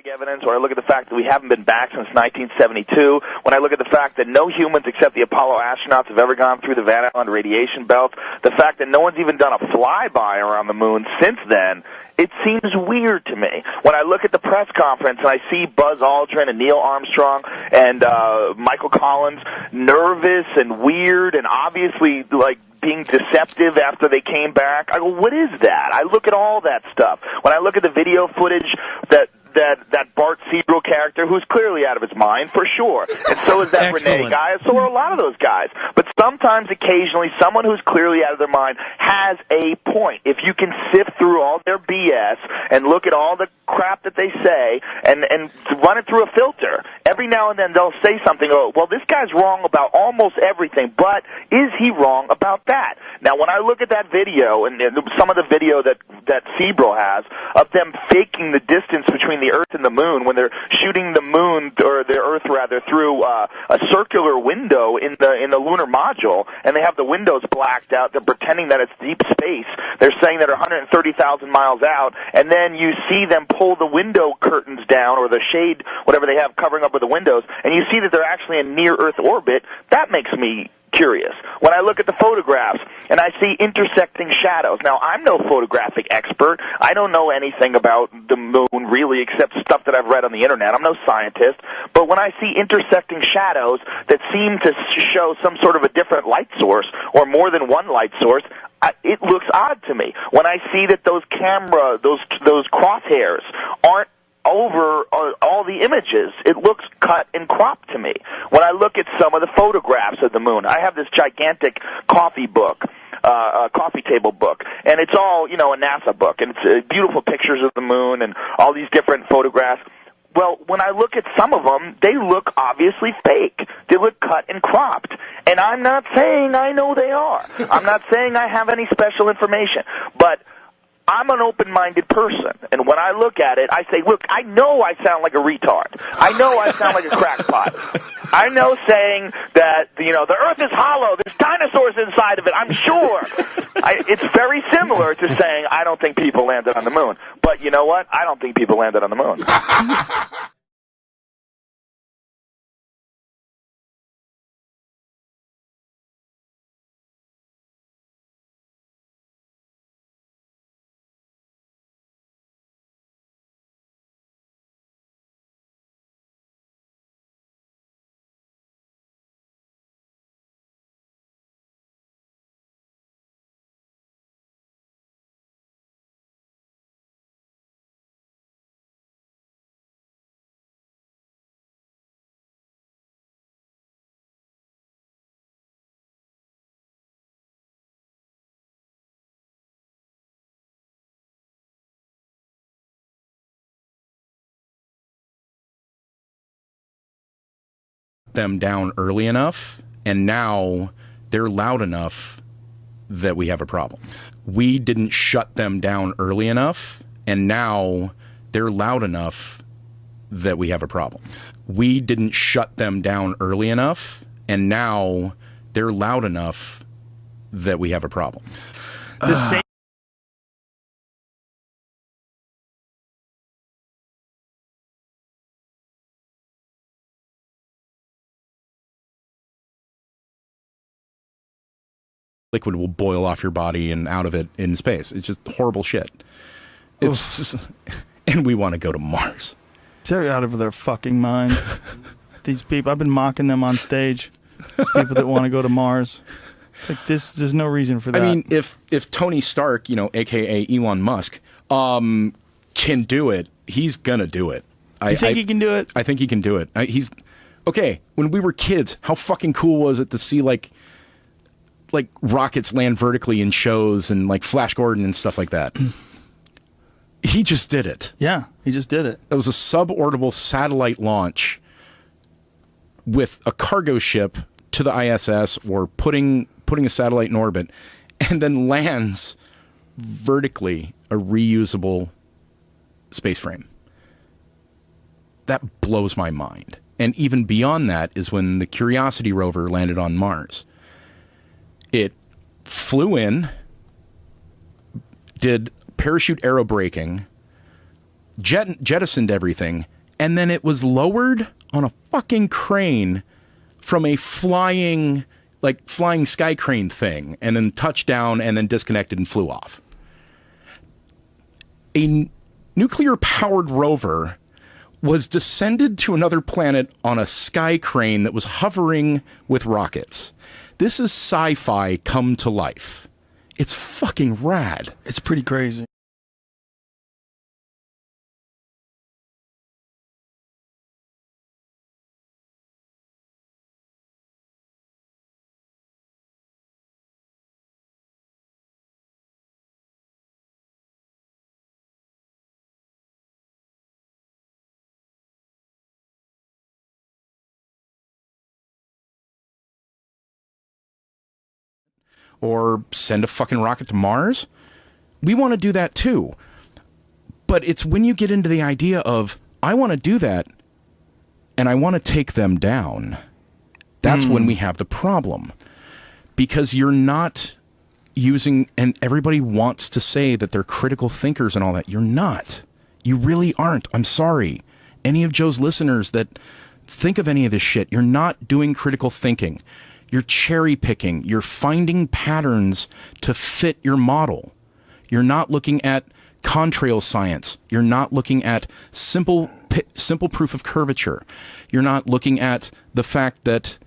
scientific evidence, or I look at the fact that we haven't been back since 1972, when I look at the fact that no humans except the Apollo astronauts have ever gone through the Van Allen radiation belt, the fact that no one's even done a flyby around the moon since then, it seems weird to me. When I look at the press conference and I see Buzz Aldrin and Neil Armstrong and Michael Collins nervous and weird and obviously, like, being deceptive after they came back, I go, what is that? I look at all that stuff. When I look at the video footage that Bart Siebel character, who's clearly out of his mind, for sure. And so is that Renee guy. So are a lot of those guys. But sometimes, occasionally, someone who's clearly out of their mind has a point. If you can sift through all their BS and look at all the crap that they say and run it through a filter, every now and then they'll say something, oh, well, this guy's wrong about almost everything, but is he wrong about that? Now, when I look at that video, and some of the video that Siebel has, of them faking the distance between the Earth and the Moon when they're shooting the Moon, or the Earth rather, through a circular window in the lunar module, and they have the windows blacked out. They're pretending that it's deep space. They're saying that they're 130,000 miles out, and then you see them pull the window curtains down, or the shade, whatever they have covering up with the windows, and you see that they're actually in near-Earth orbit. That makes me curious. When I look at the photographs and I see intersecting shadows, now I'm no photographic expert. I don't know anything about the moon really except stuff that I've read on the internet. I'm no scientist. But when I see intersecting shadows that seem to show some sort of a different light source or more than one light source, it looks odd to me. When I see that those crosshairs aren't over all the images, it looks cut and cropped to me. When I look at some of the photographs of the moon, I have this gigantic coffee table book, and it's all, a NASA book, and it's beautiful pictures of the moon and all these different photographs. Well, when I look at some of them, they look obviously fake. They look cut and cropped. And I'm not saying I know they are. I'm not saying I have any special information. But I'm an open-minded person, and when I look at it, I say, look, I know I sound like a retard. I know I sound like a crackpot. I know saying that, the Earth is hollow, there's dinosaurs inside of it, I'm sure. It's very similar to saying I don't think people landed on the moon. But you know what? I don't think people landed on the moon. Them down early enough, and now they're loud enough that we have a problem. We didn't shut them down early enough, and now they're loud enough that we have a problem. We didn't shut them down early enough, and now they're loud enough that we have a problem. The same. Liquid will boil off your body and out of it in space. It's just horrible shit. It's just, and we want to go to Mars. They're out of their fucking mind. These people, I've been mocking them on stage. These people that want to go to Mars. Like this, there's no reason for that. I mean, if Tony Stark, aka Elon Musk, can do it, he's gonna do it. You think he can do it? I think he can do it. He's okay. When we were kids, how fucking cool was it to see like rockets land vertically in shows and like Flash Gordon and stuff like that? He just did it. Yeah, he just did it. It was a suborbital satellite launch with a cargo ship to the ISS, or putting a satellite in orbit, and then lands vertically a reusable space frame. That blows my mind. And even beyond that is when the Curiosity rover landed on Mars. It flew in, did parachute aerobraking, jettisoned everything, and then it was lowered on a fucking crane from a flying sky crane thing, and then touched down and then disconnected and flew off. A nuclear-powered rover was descended to another planet on a sky crane that was hovering with rockets. This is sci-fi come to life. It's fucking rad. It's pretty crazy. Or send a fucking rocket to Mars. We want to do that too. But it's when you get into the idea of, I want to do that, and I want to take them down, that's when we have the problem. Because you're not using, and everybody wants to say that they're critical thinkers and all that. You're not. You really aren't. I'm sorry. Any of Joe's listeners that think of any of this shit, you're not doing critical thinking. You're cherry picking. You're finding patterns to fit your model. You're not looking at contrail science. You're not looking at simple proof of curvature. You're not looking at the fact that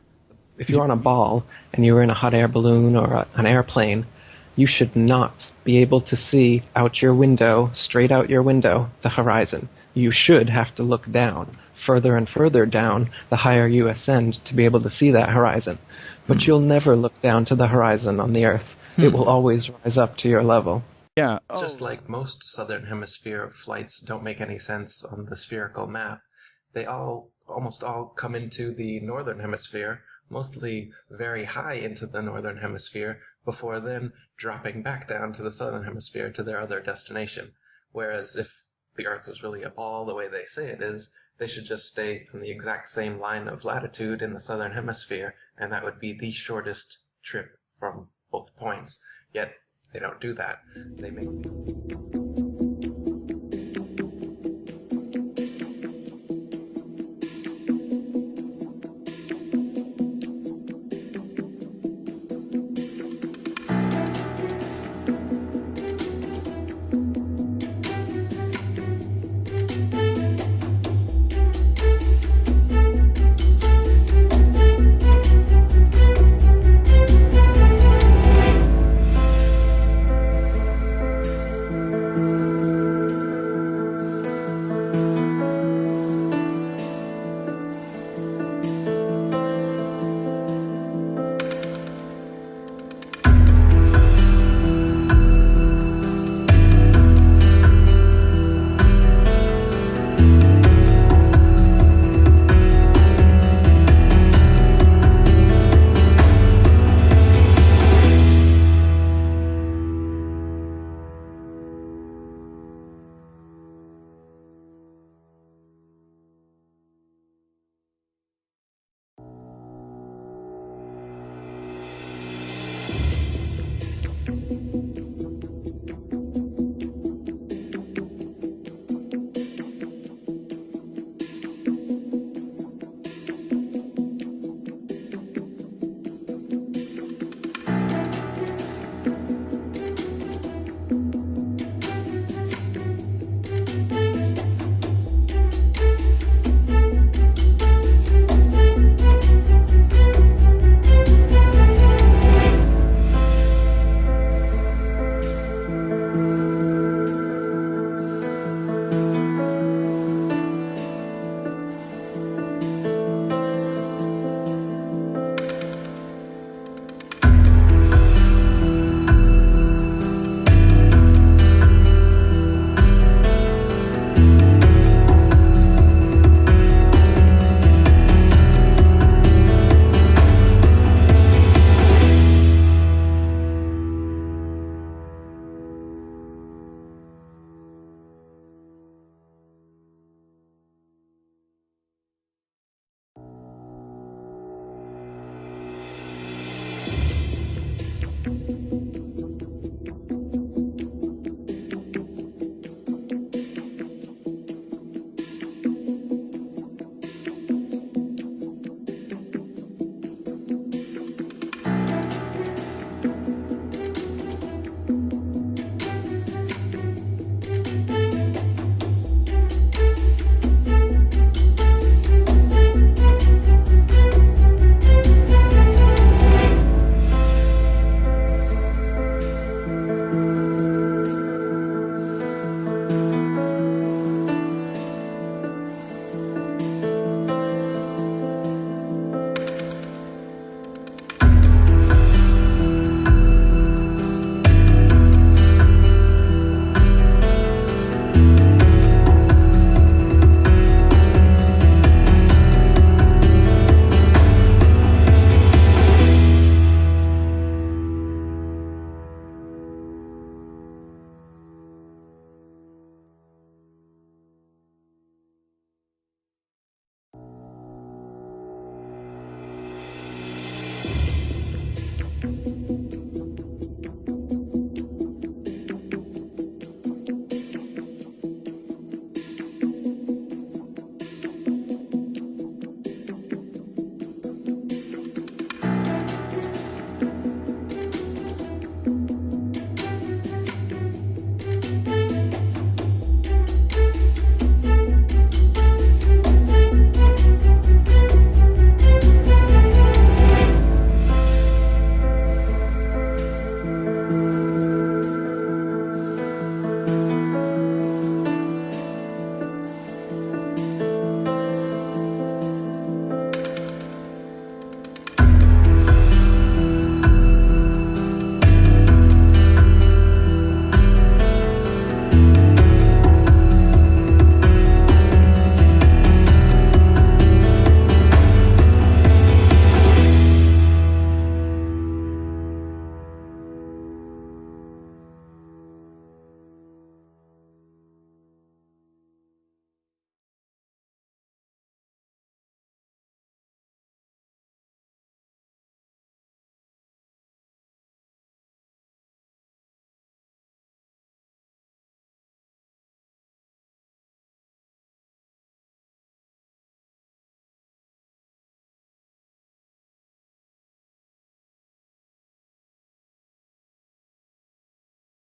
if you're on a ball and you're in a hot air balloon or an airplane, you should not be able to see out your window, straight out your window, the horizon. You should have to look down, further and further down, the higher you ascend to be able to see that horizon. But you'll never look down to the horizon on the Earth. It will always rise up to your level. Yeah. Just like most southern hemisphere flights don't make any sense on the spherical map, they almost all come into the northern hemisphere, mostly very high into the northern hemisphere, before then dropping back down to the southern hemisphere to their other destination. Whereas if the Earth was really a ball the way they say it is, they should just stay on the exact same line of latitude in the southern hemisphere, and that would be the shortest trip from both points. Yet they don't do that. They make